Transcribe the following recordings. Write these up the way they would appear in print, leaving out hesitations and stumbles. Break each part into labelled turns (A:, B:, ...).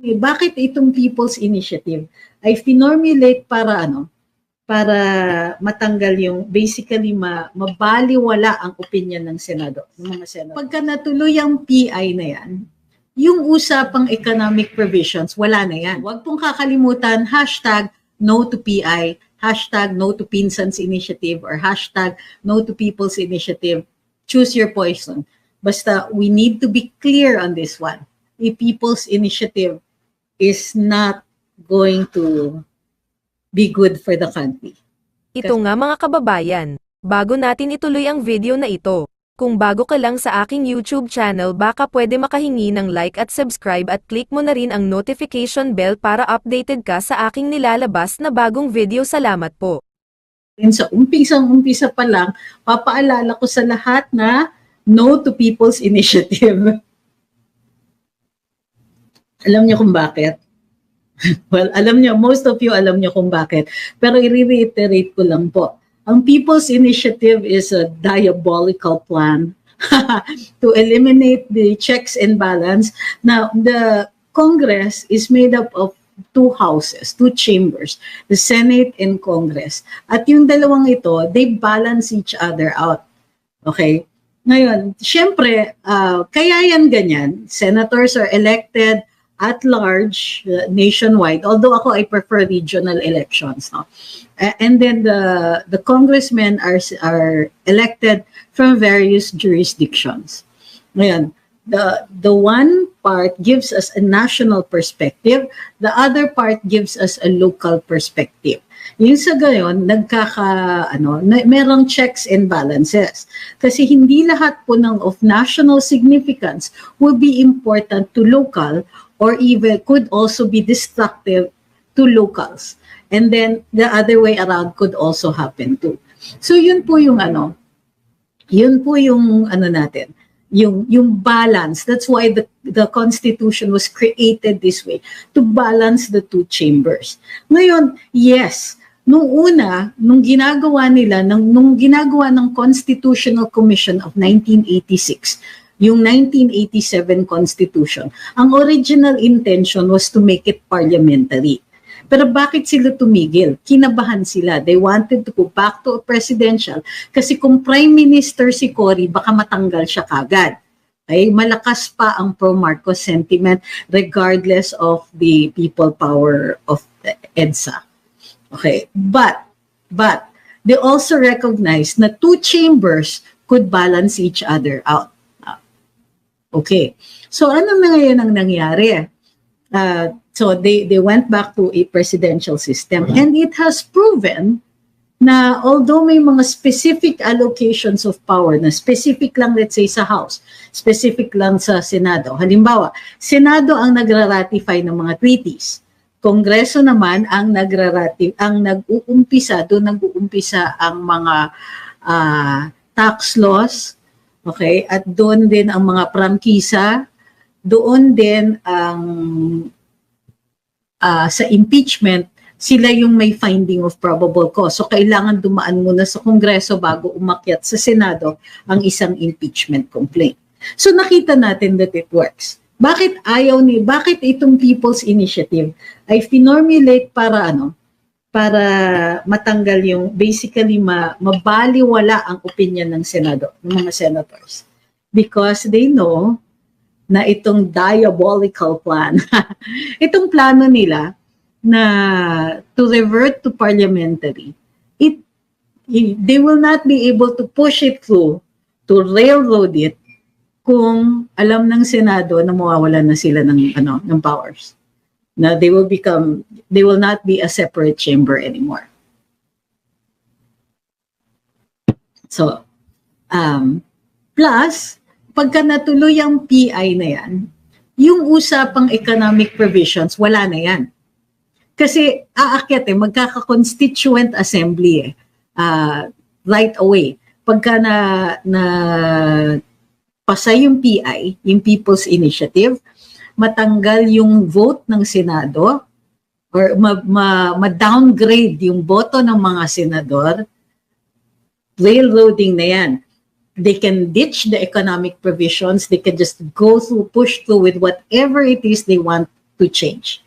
A: Bakit itong People's Initiative ay finormulate para para matanggal yung basically mabaliwala ang opinion ng Senado, ng mga Senado. Pagka natuloy ang PI na yan, yung usapang economic provisions, wala na yan. Huwag pong kakalimutan, hashtag no to PI, hashtag no to Pinsans Initiative, or hashtag no to People's Initiative. Choose your poison. Basta we need to be clear on this one. A People's Initiative is not going to be good for the country.
B: Ito nga mga kababayan, bago natin ituloy ang video na ito, kung bago ka lang sa aking YouTube channel baka pwede makahingi ng like at subscribe at click mo na rin ang notification bell para updated ka sa aking nilalabas na bagong video. Salamat po.
A: Sa umpisa pa lang, papaalala ko sa lahat na no to People's Initiative. Alam niyo kung bakit? Well, alam niyo, most of you alam niyo kung bakit. Pero i-reiterate ko lang po. Ang People's Initiative is a diabolical plan to eliminate the checks and balance. Now, the Congress is made up of two houses, two chambers, the Senate and Congress. At yung dalawang ito, they balance each other out. Okay? Ngayon, syempre, kaya yan ganyan. Senators are elected at large, nationwide, although ako I prefer regional elections, no? And then the congressmen are elected from various jurisdictions. Ngayon, the one part gives us a national perspective, the other part gives us a local perspective. Yung sa gayon, merong checks and balances. Kasi hindi lahat po of national significance will be important to local or even could also be destructive to locals. And then the other way around could also happen too. So yun po yung natin, yung balance. That's why the Constitution was created this way, to balance the two chambers. Ngayon, yes, nung ginagawa ng Constitutional Commission of 1986, yung 1987 Constitution, ang original intention was to make it parliamentary. Pero bakit sila tumigil? Kinabahan sila. They wanted to go back to a presidential kasi kung Prime Minister si Cory, baka matanggal siya kagad. Okay? Malakas pa ang pro-Marcos sentiment regardless of the people power of the EDSA. Okay? But they also recognize na two chambers could balance each other out. Okay. So ano na ngayon ang nangyari? So they went back to a presidential system, and it has proven na although may mga specific allocations of power na specific lang, let's say sa House, specific lang sa Senado. Halimbawa, Senado ang nagra-ratify ng mga treaties. Kongreso naman ang nag-uumpisa ang mga tax laws. Okay, at doon din ang mga prangkisa, doon din ang sa impeachment, sila yung may finding of probable cause. So kailangan dumaan muna sa Kongreso bago umakyat sa Senado ang isang impeachment complaint. So nakita natin that it works. Bakit itong People's Initiative ay finormulate para matanggal yung basically mabaliwala ang opinion ng Senado, ng mga senators. Because they know na itong diabolical plan, itong plano nila na to revert to parliamentary, they will not be able to push it through, to railroad it, kung alam ng Senado na mawawalan na sila ng powers. Na they will not be a separate chamber anymore. So, plus, pagka natuloy ang PI na yan, yung usapang economic provisions, wala na yan. Kasi aakyat magkaka-constituent assembly right away. Pagka na pasay yung PI, yung People's Initiative, matanggal yung vote ng Senado or ma-downgrade yung boto ng mga senador, railroading na yan. They can ditch the economic provisions. They can just go through, push through with whatever it is they want to change.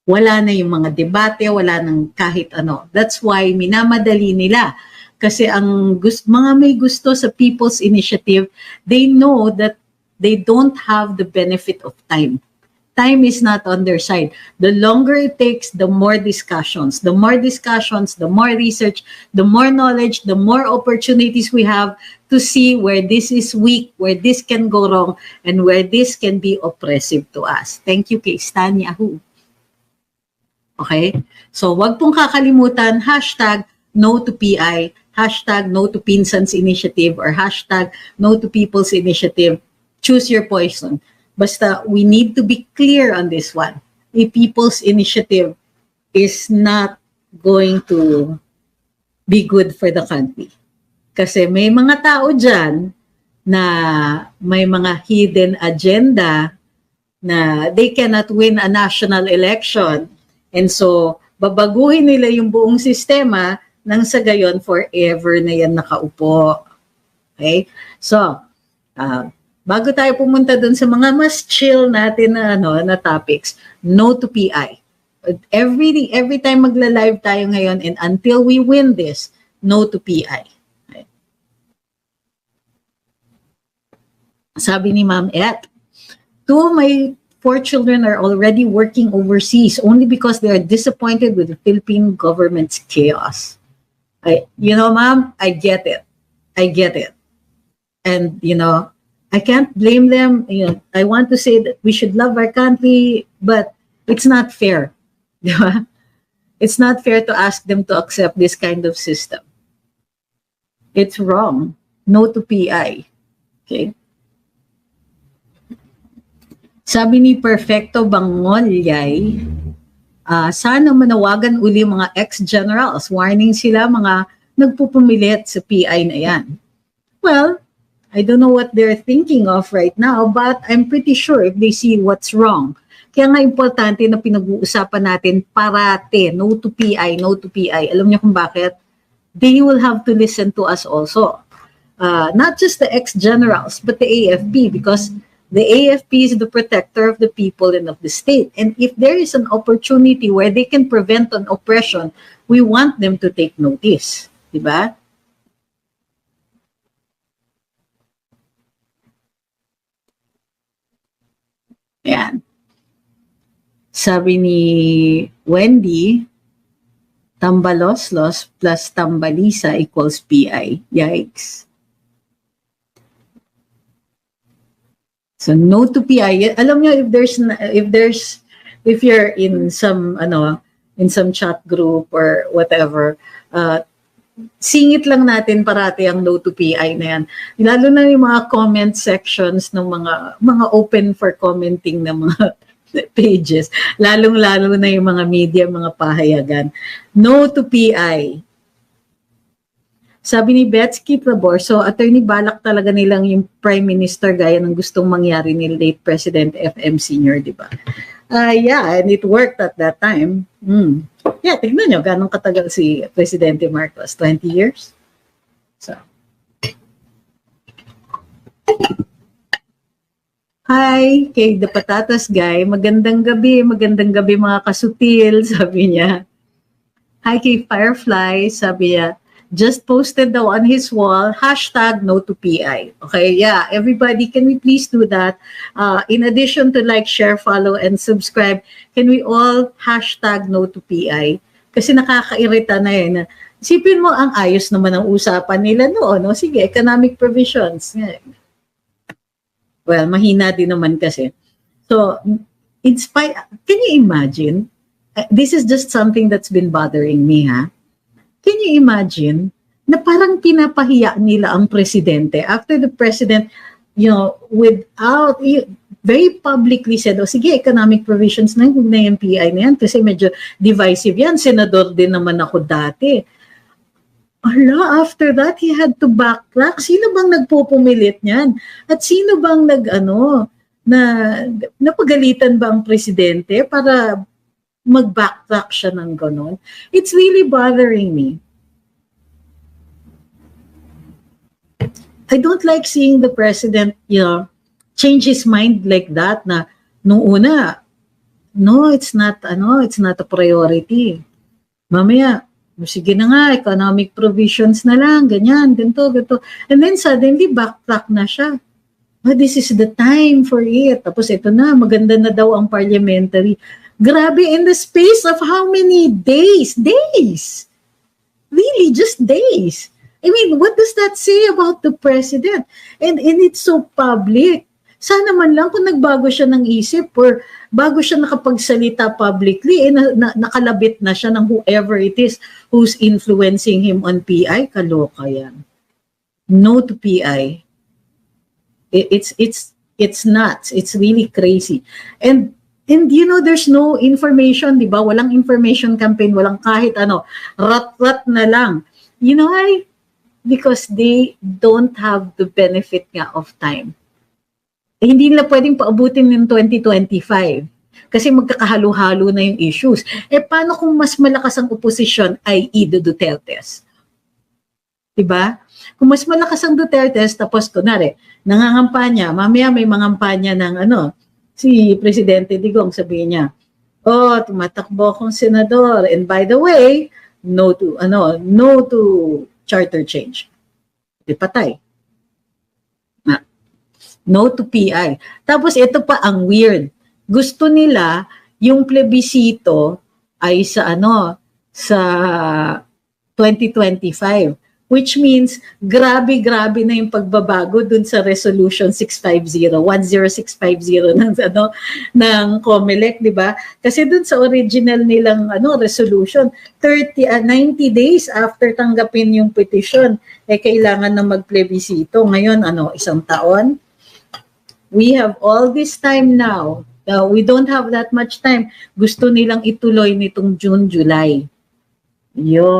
A: Wala na yung mga debate, wala nang kahit ano. That's why minamadali nila. Kasi ang mga may gusto sa People's Initiative, they know that they don't have the benefit of time. Time is not on their side. The longer it takes, the more discussions. The more discussions, the more research, the more knowledge, the more opportunities we have to see where this is weak, where this can go wrong, and where this can be oppressive to us. Thank you kay Stan Yahoo. Okay? So, wag pong kakalimutan, hashtag no to PI, hashtag no to Pinsans Initiative, or hashtag no to People's Initiative. Choose your poison. Basta, we need to be clear on this one. A People's Initiative is not going to be good for the country. Kasi may mga tao dyan na may mga hidden agenda na they cannot win a national election. And so, babaguhin nila yung buong sistema nang sa gayon forever na yan nakaupo. Okay? So, bago tayo pumunta dun sa mga mas chill natin na na topics, no to PI. Every time magla-live tayo ngayon and until we win this, no to PI. Okay. Sabi ni Ma'am Et, 2 of my 4 children are already working overseas only because they are disappointed with the Philippine government's chaos. Ma'am, I get it. And, I can't blame them. I want to say that we should love our country, but it's not fair. It's not fair to ask them to accept this kind of system. It's wrong. No to PI. Okay? Sabi ni Perfecto Bangolyay, sana manawagan uli mga ex-generals. Warning sila mga nagpupumilit sa PI na yan. Well, I don't know what they're thinking of right now, but I'm pretty sure if they see what's wrong. Kaya nga importante na pinag-uusapan natin parate, no to PI, no to PI. Alam niyo kung bakit? They will have to listen to us also. Not just the ex-generals, but the AFP, because the AFP is the protector of the people and of the state. And if there is an opportunity where they can prevent an oppression, we want them to take notice. Diba? Ayan. Sabi ni Wendy, tambaloslos plus tambalisa equals PI. Yikes. So no to PI. Alam niyo, if you're in some chat group or whatever, singit lang natin parati ang no to PI na yan. Lalo na yung mga comment sections ng mga open for commenting na mga pages. Lalong-lalo na yung mga media, mga pahayagan. No to PI. Sabi ni Betsky Labor, so attorney balak talaga nilang yung Prime Minister gaya ng gustong mangyari ni late President FM Sr., di ba? Yeah, and it worked at that time. Yeah, tignan nyo, ganong katagal si Presidente Marcos? 20 years? So. Hi, kay The Patatas Guy. Magandang gabi mga kasutil, sabi niya. Hi, kay Firefly, sabi niya. Just posted daw on his wall, hashtag no to PI. Okay, yeah, everybody, can we please do that? In addition to like, share, follow, and subscribe, can we all hashtag no to PI? Kasi nakakairita na yun. Isipin mo, ang ayos naman ang usapan nila noon. No? Sige, economic provisions. Well, mahina din naman kasi. So, can you imagine? This is just something that's been bothering me, ha? Can you imagine na parang pinapahiya nila ang presidente after the president, very publicly said, sige, economic provisions na yung PI na yan kasi medyo divisive yan. Senador din naman ako dati. After that, he had to backtrack. Sino bang nagpupumilit niyan? At sino bang napagalitan ba ang presidente para mag-backtrack siya ng ganon? It's really bothering me. I don't like seeing the president, change his mind like that na nung una, no, it's not a priority. Mamaya, sige na nga, economic provisions na lang, ganyan, ganito. And then suddenly, backtrack na siya. Oh, this is the time for it. Tapos ito na, maganda na daw ang parliamentary. Grabe, in the space of how many days? Days! Really, just days. I mean, what does that say about the president? And it's so public. Sana man lang kung nagbago siya ng isip or bago siya nakapagsalita publicly, nakalabit na siya ng whoever it is who's influencing him on PI, kaloka yan. No to PI. It's nuts. It's really crazy. And you know, there's no information, di ba? Walang information campaign, walang kahit ano. Rat-rat na lang. You know why? Because they don't have the benefit nga of time. Hindi nila pwedeng paabutin ng 2025 kasi magkakahalo-halo na yung issues. Paano kung mas malakas ang oposisyon, i.e. the Dutertes? Diba? Kung mas malakas ang Dutertes, tapos kunwari, nangangampanya, mamaya may mangampanya ng si Presidente Digong, sabihin niya, oh, tumatakbo akong senador, and by the way, no to charter change. Di patay. No to PI. Tapos ito pa ang weird. Gusto nila yung plebisito ay sa sa 2025, which means grabe na yung pagbabago dun sa resolution 10650 ng COMELEC, di ba? Kasi dun sa original nilang resolution, 90 days after tanggapin yung petition, kailangan na magplebisito. Ngayon, isang taon? We have all this time now. We don't have that much time. Gusto nilang ituloy nitong June, July. Yun.